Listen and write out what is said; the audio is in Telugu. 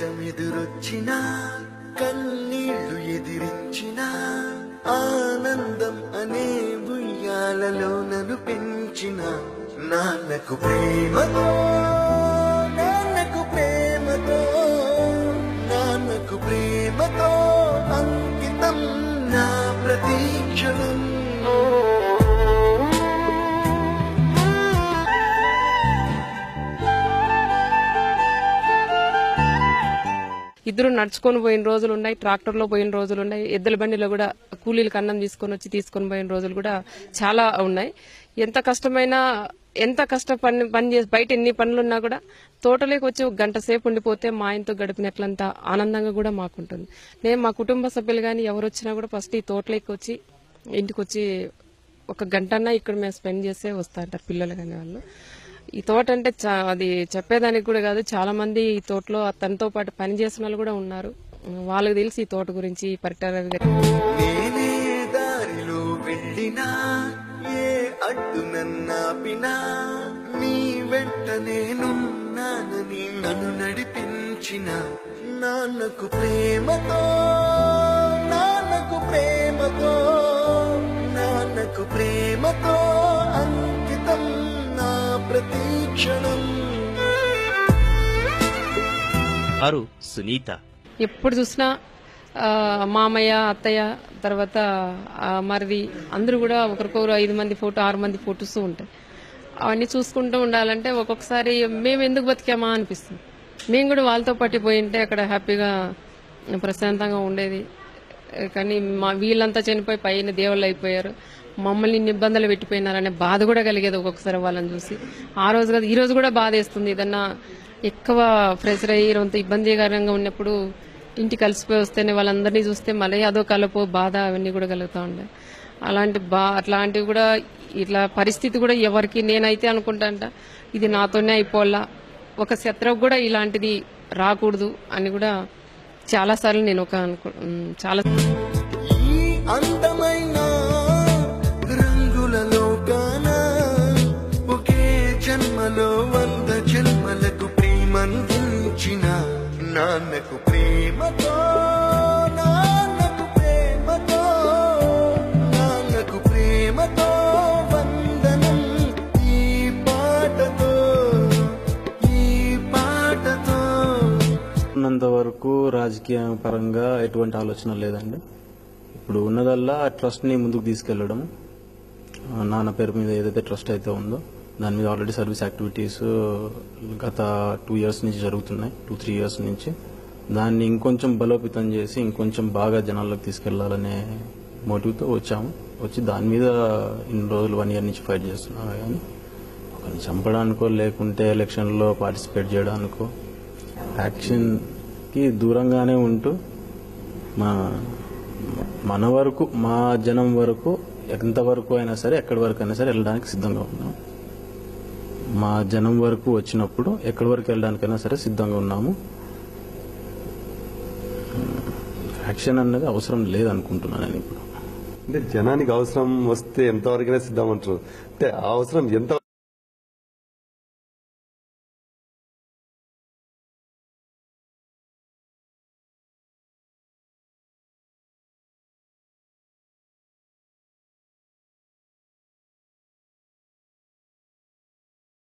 కష్టమెదురొచ్చినా కన్నీళ్లు ఎదిరించిన ఆనందం అనే ఉయ్యాలలో నన్ను పెంచిన నాన్నకు ప్రేమతో నాన్నకు ప్రేమతో నాన్నకు ప్రేమతో అంకితం నా ప్రతీక్షణం. ఇద్దరు నడుచుకొని పోయిన రోజులు ఉన్నాయి, ట్రాక్టర్లో పోయిన రోజులు ఉన్నాయి, ఎద్దుల బండిలో కూడా కూలీలకు అన్నం తీసుకొని పోయిన రోజులు కూడా చాలా ఉన్నాయి. ఎంత కష్టమైనా ఎంత పని చేసి బయట ఎన్ని పనులున్నా కూడా తోటలోకి వచ్చి ఒక గంట సేపు ఉండిపోతే మా ఆయనతో గడిపినట్లంతా ఆనందంగా కూడా మాకుంటుంది. నేను మా కుటుంబ సభ్యులు కానీ ఎవరు వచ్చినా కూడా ఫస్ట్ ఈ తోటలోకి వచ్చి ఇంటికి వచ్చి ఒక గంటన్నా ఇక్కడ మేము స్పెండ్ చేసే వస్తా అంటారు పిల్లలు కానీ వాళ్ళు. ఈ తోట అంటే అది చెప్పేదానికి కూడా కాదు, చాలా మంది ఈ తోటలో తనతో పాటు పని చేసిన వాళ్ళు కూడా ఉన్నారు. వాళ్ళకి తెలిసి ఈ తోట గురించి పరిటాల నేనే దారిలో వెళ్ళినా ఏ అడ్డు నన్నాపినా నీ వెంట నేనున్నానని నన్ను నడిపించిన నాన్నకు ప్రేమతో నాన్నకు ప్రేమతో నాన్నకు ప్రేమతో అంకితం నా ప్రతీక్షణం. సునీత ఎప్పుడు చూసినా మామయ్య అత్తయ్య తర్వాత మరిది అందరూ కూడా ఒకరికొకరు 5 మంది ఫోటో 6 మంది ఫోటోస్ ఉంటాయి. అవన్నీ చూసుకుంటూ ఉండాలంటే ఒక్కొక్కసారి మేము ఎందుకు బతికామా అనిపిస్తుంది. మేము కూడా వాళ్ళతో పాటు పోయింటే అక్కడ హ్యాపీగా ప్రశాంతంగా ఉండేది. కానీ వీళ్ళంతా చనిపోయి పైన దేవుళ్ళు అయిపోయారు, మమ్మల్ని ఇన్ని ఇబ్బందులు పెట్టిపోయినారనే బాధ కూడా కలిగేది ఒక్కొక్కసారి వాళ్ళని చూసి. ఆ రోజు కదా ఈ రోజు కూడా బాధ వేస్తుంది. ఏదన్నా ఎక్కువ ప్రెషర్ అయ్యి అంత ఇబ్బందికరంగా ఉన్నప్పుడు ఇంటికి కలిసిపోయి వస్తేనే వాళ్ళందరినీ చూస్తే మళ్ళీ అదో కలపో బాధ అవన్నీ కూడా కలుగుతూ ఉండే. అట్లాంటివి కూడా ఇట్లా పరిస్థితి కూడా ఎవరికి నేనైతే అనుకుంటాంట ఇది నాతోనే అయిపోవాలా, ఒక శత్రువు కూడా ఇలాంటిది రాకూడదు అని కూడా చాలా సార్లు నేను చాలా అందమైన రంగులలో కానా ఒకే జన్మలో 100 జన్మలకు ప్రేమందించిన నాన్నకు ప్రేమతో నాన్నకు ప్రేమతో నాన్నకు ప్రేమతో వందనం ఈ పాటతో ఈ పాటతో. ఉన్నంత వరకు రాజకీయ పరంగా ఎటువంటి ఆలోచన లేదండి. ఇప్పుడు ఉన్నదల్లా ట్రస్ట్ ని ముందుకు తీసుకెళ్లడం. నాన్న పేరు మీద ఏదైతే ట్రస్ట్ అయితే ఉందో దాని మీద ఆల్రెడీ సర్వీస్ యాక్టివిటీస్ గత 2 years నుంచి జరుగుతున్నాయి, 2-3 years నుంచి. దాన్ని ఇంకొంచెం బలోపేతం చేసి ఇంకొంచెం బాగా జనాల్లోకి తీసుకెళ్లాలనే మోటివ్తో వచ్చి దాని మీద ఇన్ని రోజులు 1 year నుంచి ఫైట్ చేస్తున్నా. కానీ ఒకరిని చంపడానికో లేకుంటే ఎలక్షన్లో పార్టిసిపేట్ చేయడానికో యాక్షన్కి దూరంగానే ఉంటూ మన వరకు మా జనం వరకు ఎంతవరకు అయినా సరే ఎక్కడి వరకు అయినా సరే వెళ్ళడానికి సిద్ధంగా ఉన్నాం. మా జనం వరకు వచ్చినప్పుడు ఎక్కడి వరకు వెళ్ళడానికైనా సరే సిద్ధంగా ఉన్నాము. యాక్షన్ అన్నది అవసరం లేదనుకుంటున్నాను నేను ఇప్పుడు. అంటే జనానికి అవసరం వస్తే ఎంతవరకైనా సిద్ధం అంటారు. అంటే ఆ అవసరం ఎంత